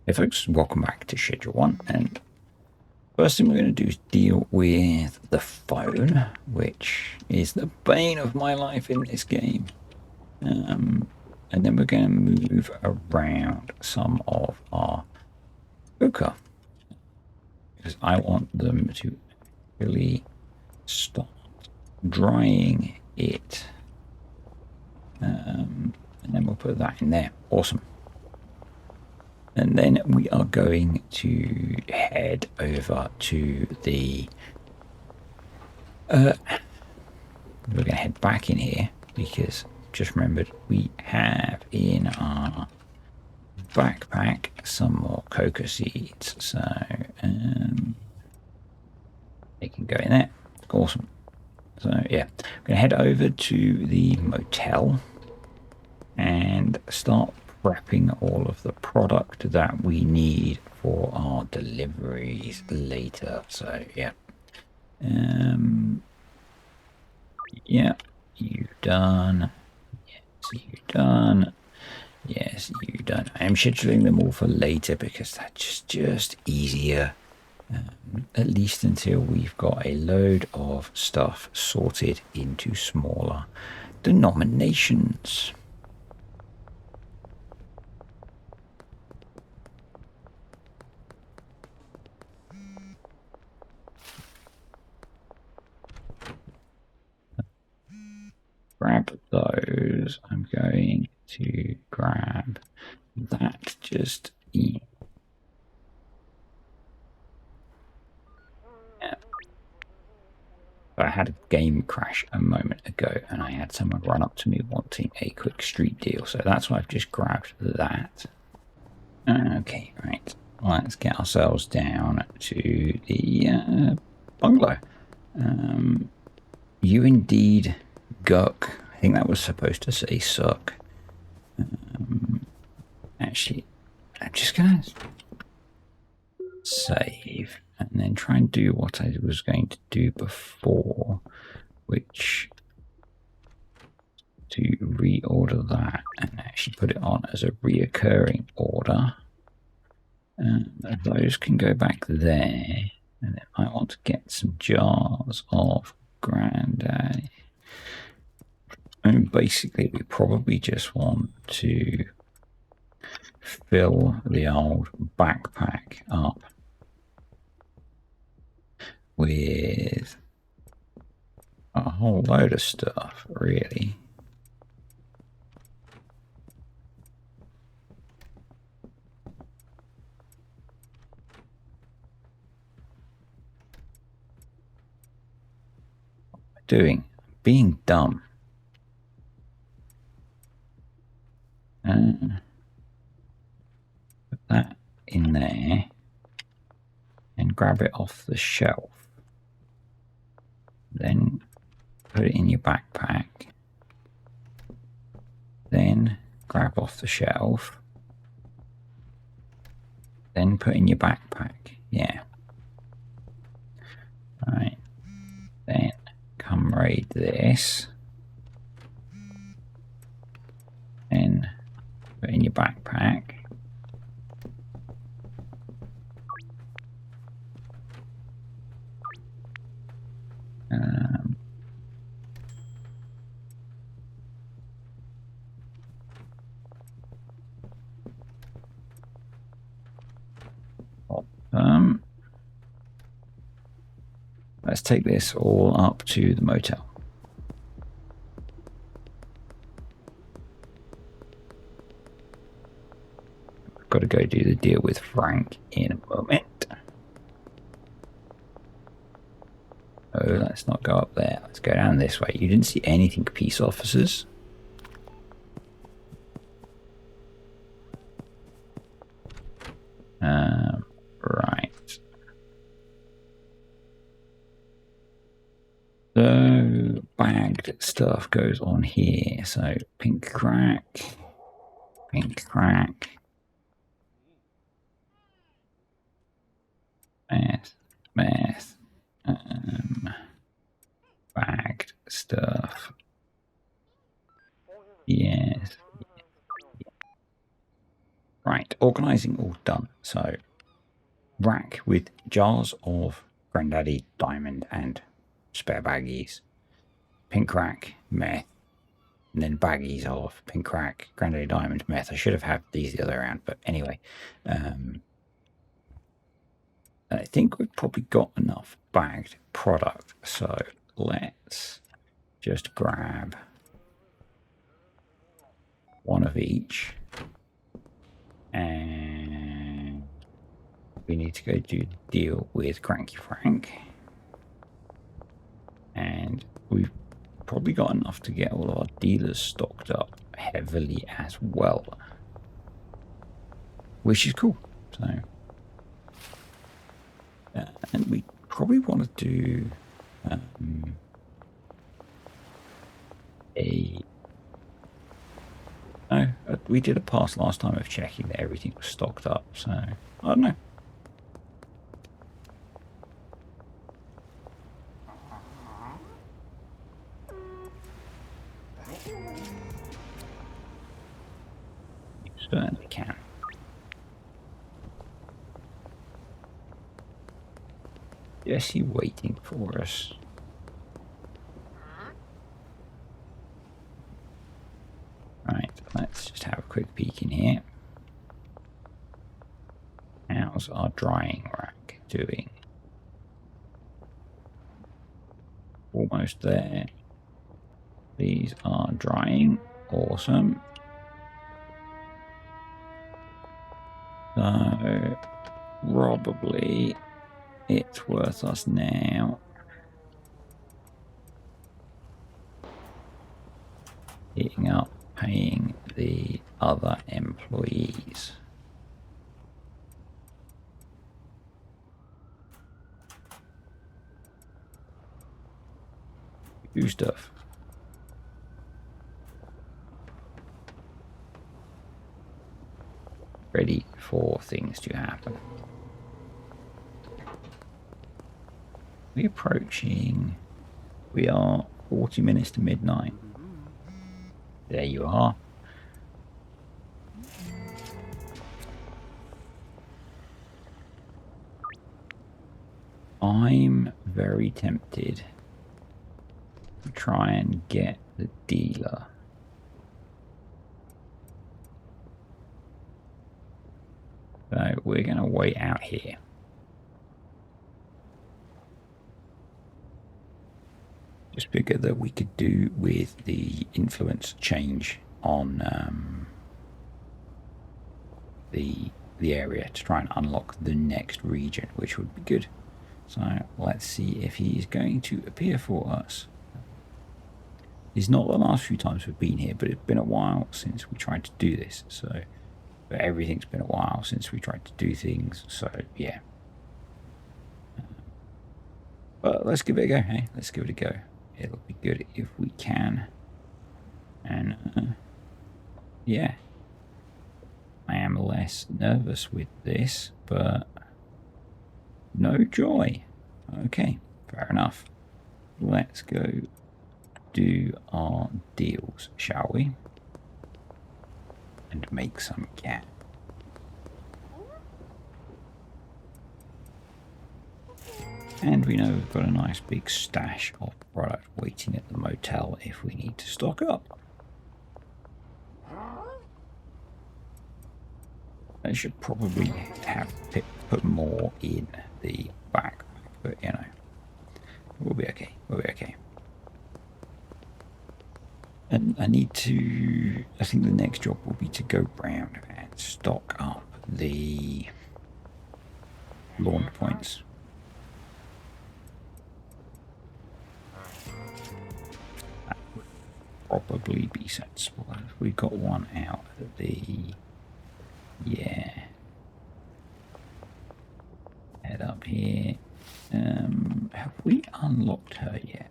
Hey folks, welcome back to Schedule 1, and first thing we're going to do is deal with the phone, which is the bane of my life in this game. And then we're going to move around some of our cooker, because I want them to really start drying it. And then we'll put that in there. Awesome. And then we are going to head over to the... we're going to head back in here because just remembered we have in our backpack some more coca seeds. So they can go in there. Awesome. So yeah, we're going to head over to the motel and start prepping all of the product that we need for our deliveries later. So yeah. Yeah, you done. Yes, you done. Yes, you done. I am scheduling them all for later because that's just easier. At least until we've got a load of stuff sorted into smaller denominations. Grab those. I'm going to grab that just yeah. I had a game crash a moment ago and I had someone run up to me wanting a quick street deal, so that's why I've just grabbed that. Okay, right. Let's get ourselves down to the bungalow. You indeed guck. I think that was supposed to say suck. Actually, I'm just gonna save and then try and do what I was going to do before, which to reorder that and actually put it on as a reoccurring order. Those can go back there, and then I want to get some jars of Grande. And basically, we probably just want to fill the old backpack up with a whole load of stuff, really. Doing? Being dumb. Put that in there and grab it off the shelf. Then put it in your backpack. Then grab off the shelf. Then put in your backpack. Yeah. Right. Then come raid this. Then put in your backpack. Let's take this all up to the motel. I've got to go do the deal with Frank in a moment. Oh, let's not go up there. Let's go down this way. You didn't see anything, peace officers? Right. So bagged stuff goes on here. So pink crack, meth, bagged stuff. Yes. Right, organising all done. So, rack with jars of Grandaddy, Diamond, and spare baggies. Pink rack, meth, and then baggies of pink rack, Grandaddy, Diamond, meth. I should have had these the other way around, but anyway. I think we've probably got enough bagged product. So, let's just grab one of each. And we need to go do the deal with Cranky Frank. And we've probably got enough to get all of our dealers stocked up heavily as well, which is cool. So, and we probably want to do we did a pass last time of checking that everything was stocked up. So I don't know. You certainly can. Jesse waiting for us. Right, let's just have a quick peek in here. How's our drying rack doing? Almost there. These are drying. Awesome. So, probably it's worth us now hitting up paying the other employees. Do stuff. Ready for things to happen. We're approaching. We are 40 minutes to midnight. There you are. I'm very tempted to try and get the dealer. So we're going to wait out here. Just figure that we could do with the influence change on the area to try and unlock the next region, which would be good. So let's see if he's going to appear for us. It's not the last few times we've been here, but it's been a while since we tried to do this. So, but everything's been a while since we tried to do things. So yeah. But let's give it a go. Hey, let's give it a go. It'll be good if we can. And yeah, I am less nervous with this, but no joy. Okay, fair enough. Let's go do our deals, shall we? And make some gap. And we know we've got a nice big stash of product waiting at the motel if we need to stock up. I should probably have put more in the backpack, but you know, we'll be okay. We'll be okay. And I think the next job will be to go round and stock up the launch points. That would probably be sensible. We've got one out at the, yeah. Head up here. Have we unlocked her yet?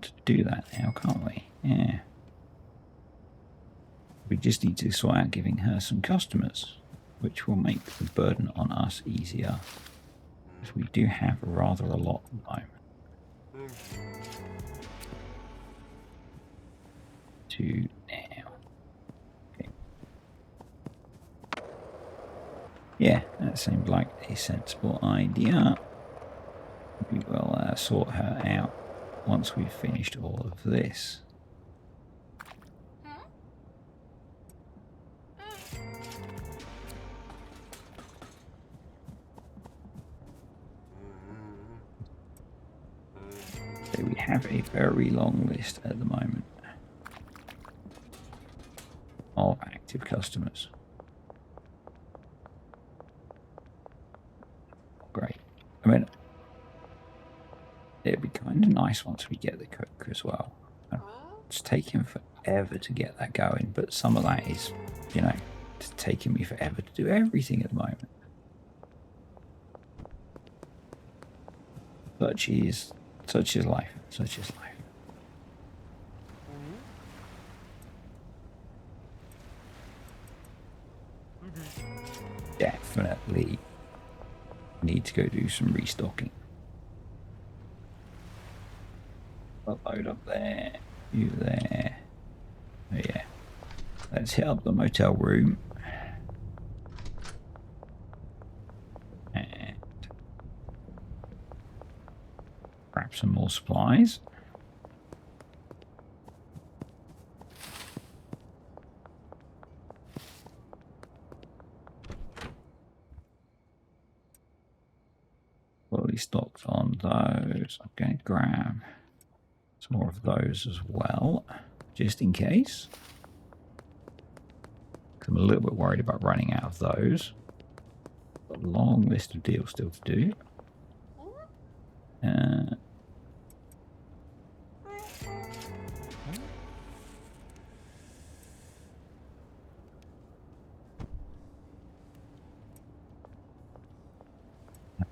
To do that now, can't we? Yeah. We just need to sort out giving her some customers, which will make the burden on us easier, because we do have rather a lot at the moment. to now. Okay. Yeah, that seems like a sensible idea. We will sort her out once we've finished all of this. So we have a very long list at the moment of active customers. Great. I mean, it'd be kind of nice once we get the cook as well. It's taking forever to get that going, but some of that is, you know, it's taking me forever to do everything at the moment. Such is life. Such is life. Definitely need to go do some restocking. I'll load up there. You there. Oh, yeah. Let's hit up the motel room. And grab some more supplies. Fully stocked on those. I'm going to grab some more of those as well, just in case. I'm a little bit worried about running out of those. Got a long list of deals still to do.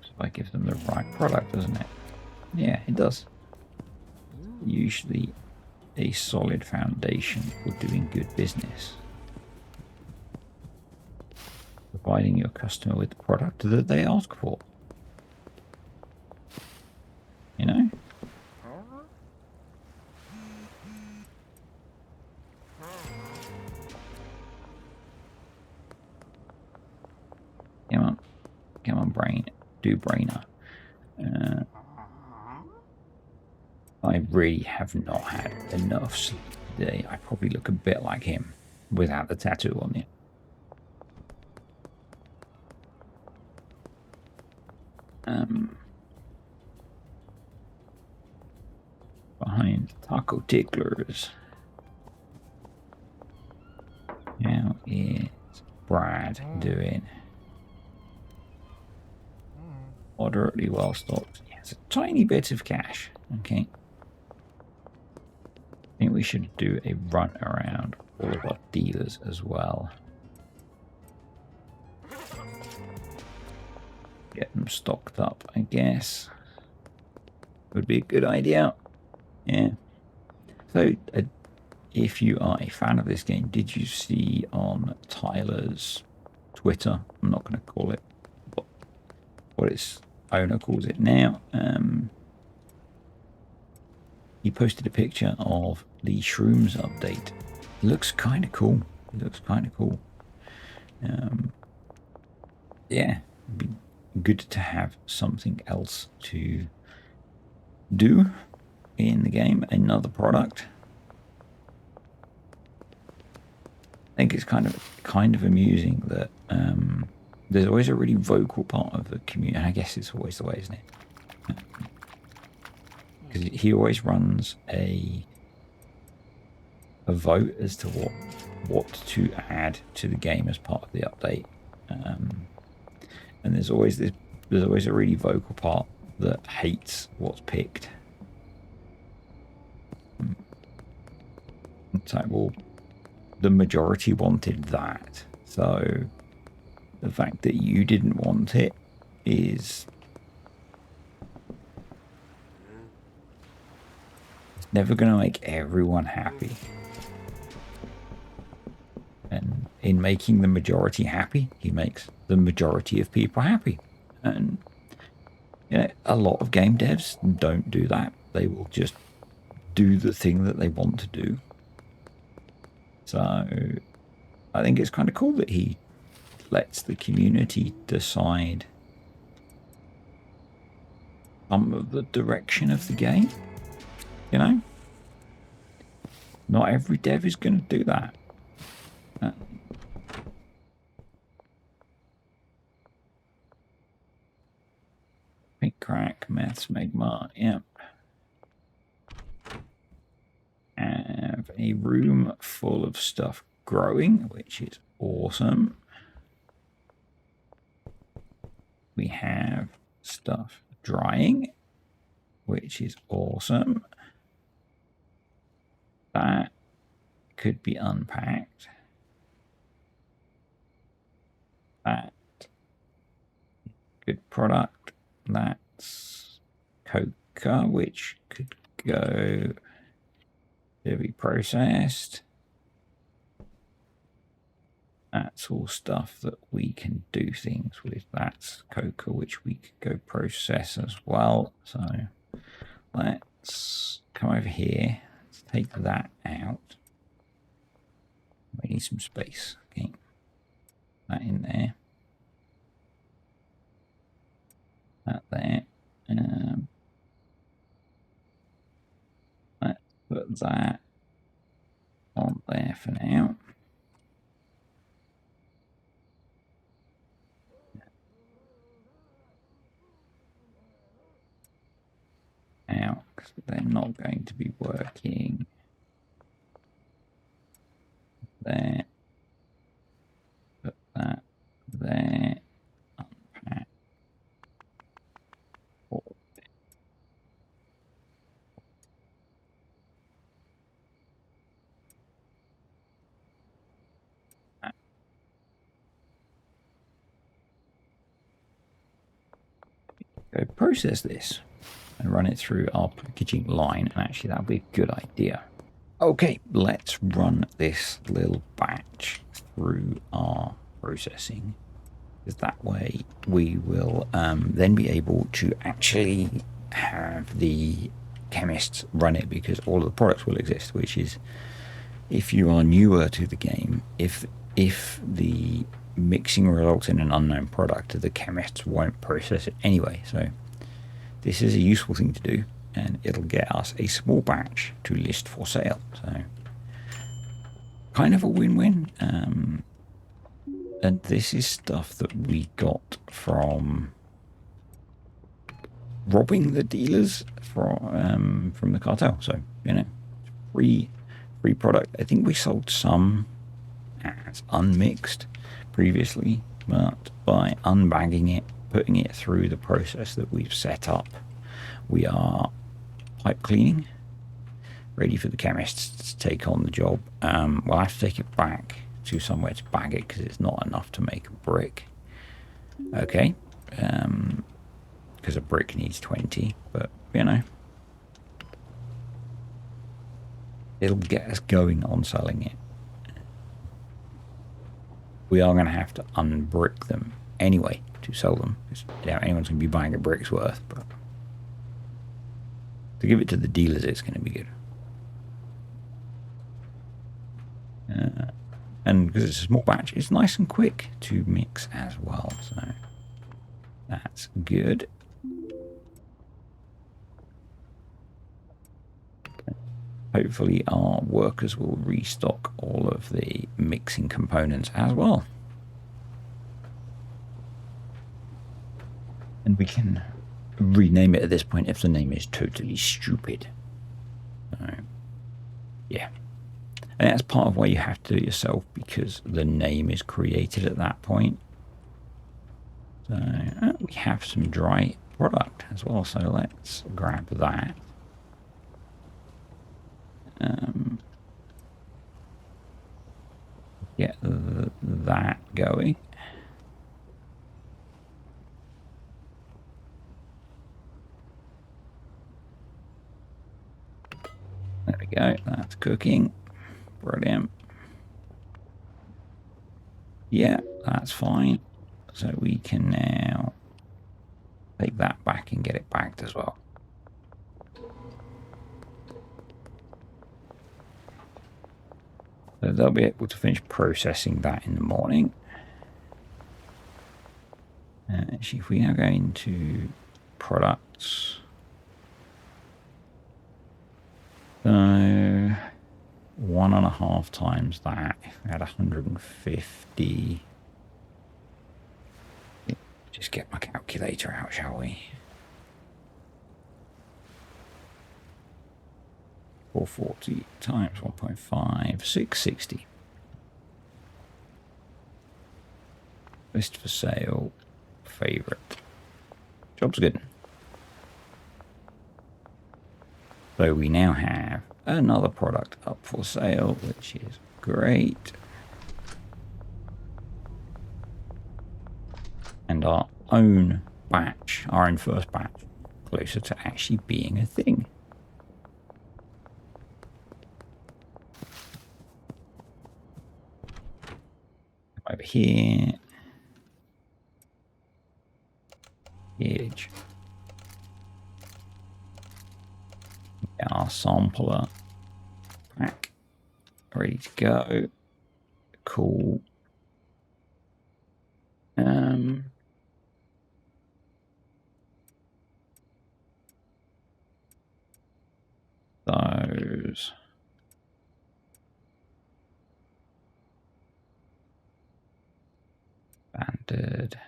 If I give them the right product, doesn't it? Yeah, it does. Usually a solid foundation for doing good business. Providing your customer with the product that they ask for. You know? Come on. Come on, brain. Do brainer. I really have not had enough sleep today. I probably look a bit like him without the tattoo on it. Behind taco ticklers. How is Brad doing? Moderately well stocked. Yes, a tiny bit of cash. Okay. I think we should do a run around all of our dealers as well. Get them stocked up, I guess. Would be a good idea. Yeah. So, if you are a fan of this game, did you see on Tyler's Twitter? I'm not going to call it what its owner calls it now. He posted a picture of the Shrooms update. It looks kind of cool. It looks kind of cool. Yeah, it'd be good to have something else to do in the game. Another product. I think it's kind of amusing that there's always a really vocal part of the community. And I guess it's always the way, isn't it? Because he always runs a vote as to what to add to the game as part of the update. And there's always a really vocal part that hates what's picked. It's like, well, the majority wanted that, so the fact that you didn't want it is never going to make everyone happy. And in making the majority happy, he makes the majority of people happy. And you know, a lot of game devs don't do that. They will just do the thing that they want to do. So I think it's kind of cool that he lets the community decide some of the direction of the game. You know, not every dev is going to do that. Pink crack, maths, magma, yep. Have a room full of stuff growing, which is awesome. We have stuff drying, which is awesome. That could be unpacked. That good product. That's coca, which could go to be processed. That's all stuff that we can do things with. That's coca, which we could go process as well. So let's come over here. Let's take that out. We need some space. Okay. That in there. That there. Let's put that on there for now. Out, because they're not going to be working there. Put that there. Unpack. Go process this and run it through our packaging line, and actually that would be a good idea. Okay, let's run this little batch through our processing, because that way we will then be able to actually have the chemists run it, because all of the products will exist, which is, if you are newer to the game, if the mixing results in an unknown product, the chemists won't process it anyway. So this is a useful thing to do, and it'll get us a small batch to list for sale. So kind of a win-win. And this is stuff that we got from robbing the dealers from the cartel. So, you know, free product. I think we sold some as unmixed previously, but by unbagging it, putting it through the process that we've set up, we are pipe cleaning, ready for the chemists to take on the job. We'll have to take it back to somewhere to bag it, because it's not enough to make a brick. Okay, because a brick needs 20, but you know, it'll get us going on selling it. We are going to have to unbrick them anyway to sell them, because yeah, anyone's going to be buying a brick's worth, but to give it to the dealers, it's going to be good. And because it's a small batch, it's nice and quick to mix as well, so that's good. Hopefully our workers will restock all of the mixing components as well. And we can rename it at this point if the name is totally stupid. So, yeah. And that's part of why you have to do it yourself, because the name is created at that point. So we have some dry product as well, so let's grab that. Get that going. There we go, that's cooking. Brilliant. Yeah, that's fine. So we can now take that back and get it backed as well. So So they'll be able to finish processing that in the morning. Actually, if we now go into products, so 1.5 times that, if we had 150. Just get my calculator out, shall we? 440 times 1.5, 660. List for sale, favorite. Job's good. So we now have another product up for sale, which is great. And our own batch, our own first batch, closer to actually being a thing. Over here. Huge. Our sampler pack ready to go. Cool. Those. Banded.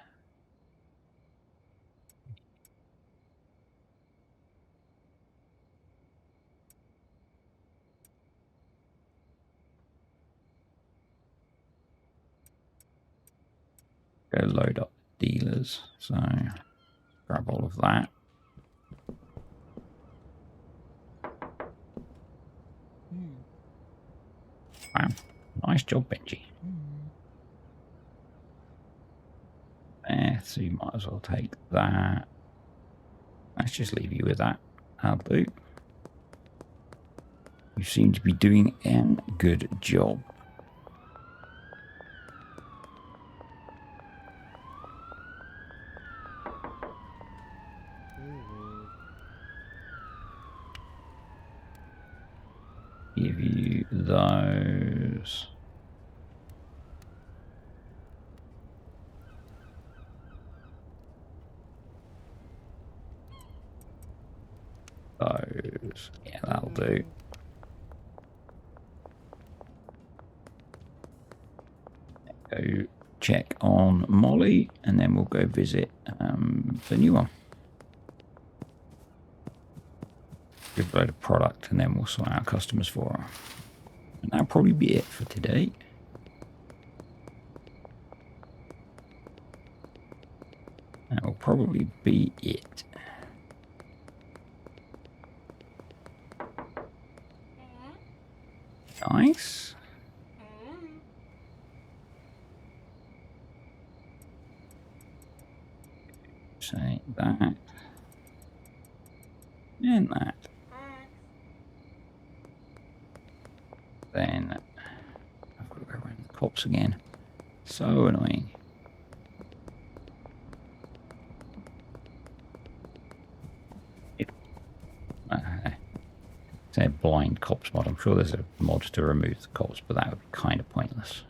Go load up dealers. So grab all of that. Wow. Nice job, Benji. There, so you might as well take that. Let's just leave you with that. I'll do. You seem to be doing a good job. Give you those. Those. Yeah, that'll do. Go check on Molly, and then we'll go visit the new one. Good load of product, and then we'll sort out customers for her. And that'll probably be it for today. That will probably be it. Nice. Say that. And that. Then I've got to go around the cops again. So annoying. Say blind cops mod. I'm sure there's a mod to remove the cops, but that would be kind of pointless.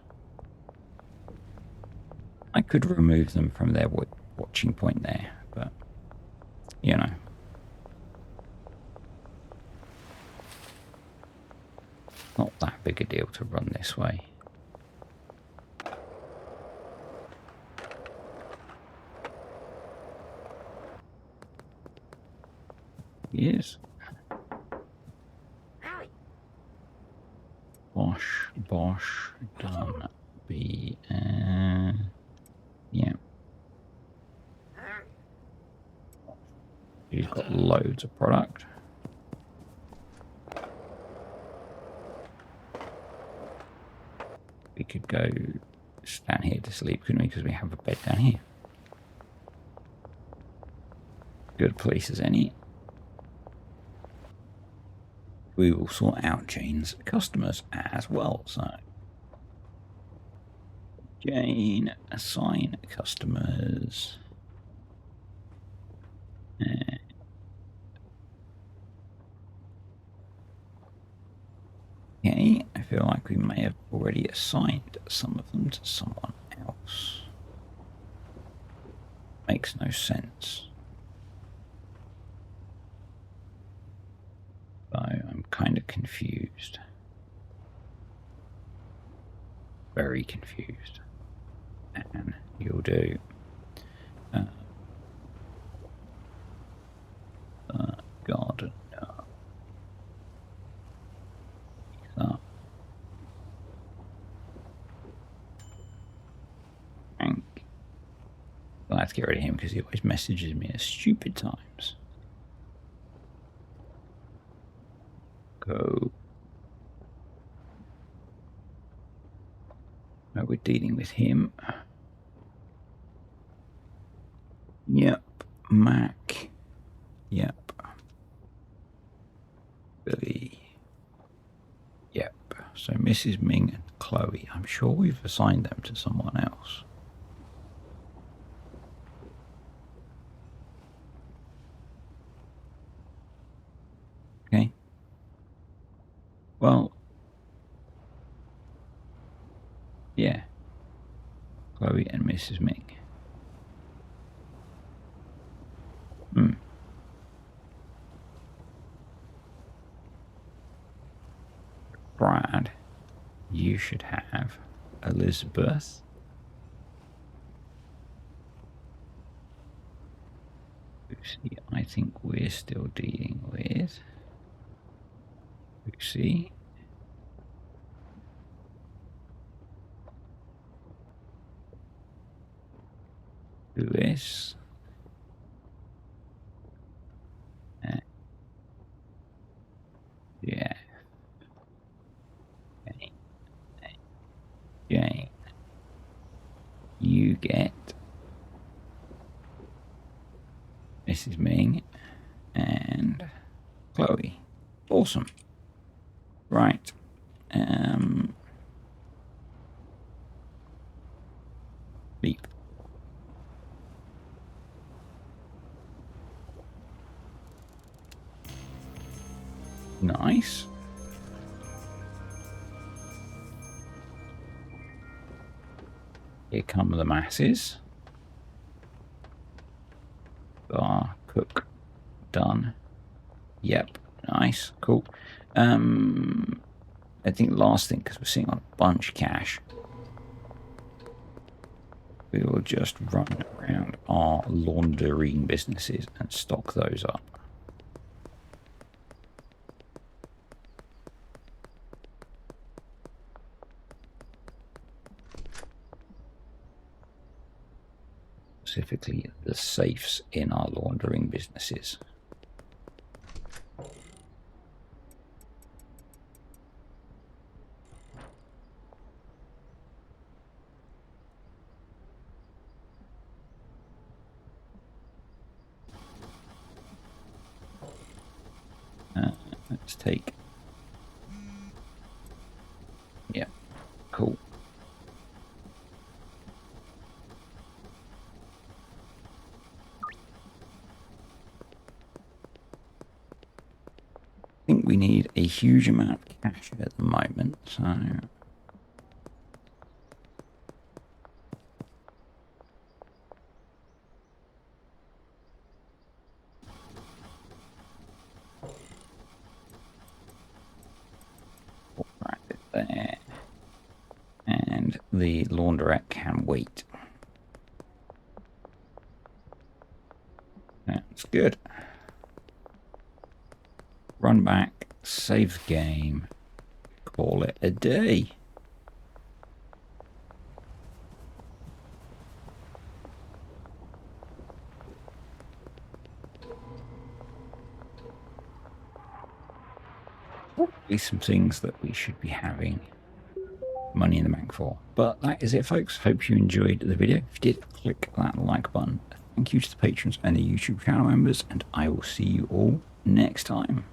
I could remove them from their watching point there, but you know. Not that big a deal to run this way. Yes. Bosh, done. Be, yeah. You've got loads of product. We could go down here to sleep, couldn't we? Because we have a bed down here. Good place as any. We will sort out Jane's customers as well. So, Jane, assign customers. Okay, feel like we may have already assigned some of them to someone else. Makes no sense. So I'm kind of confused. Very confused. And you'll do God, no. Frank. I'll have to get rid of him because he always messages me at stupid times. Go. No, we're dealing with him. Yep. Mac. Yep. Billy. Yep. So Mrs. Ming and Chloe. I'm sure we've assigned them to someone else. Okay. Well. Yeah. Chloe and Mrs. Ming. Brad, you should have Elizabeth. Lucy, I think we're still dealing with Lucy. Lewis. Yeah. Jane. You get Mrs. Ming and Chloe. Awesome. Right. Beep. Nice. Here come the masses. Bar, cook, done. Yep, nice, cool. I think last thing, because we're sitting on a bunch of cash, we will just run around our laundering businesses and stock those up. Specifically the safes in our laundering businesses. Let's take. Yeah, cool. I think we need a huge amount of cash at the moment, so right there. And the laundrette can wait. That's good. Run back, save the game, call it a day. Probably some things that we should be having money in the bank for. But that is it, folks. Hope you enjoyed the video. If you did, click that like button. Thank you to the patrons and the YouTube channel members, and I will see you all next time.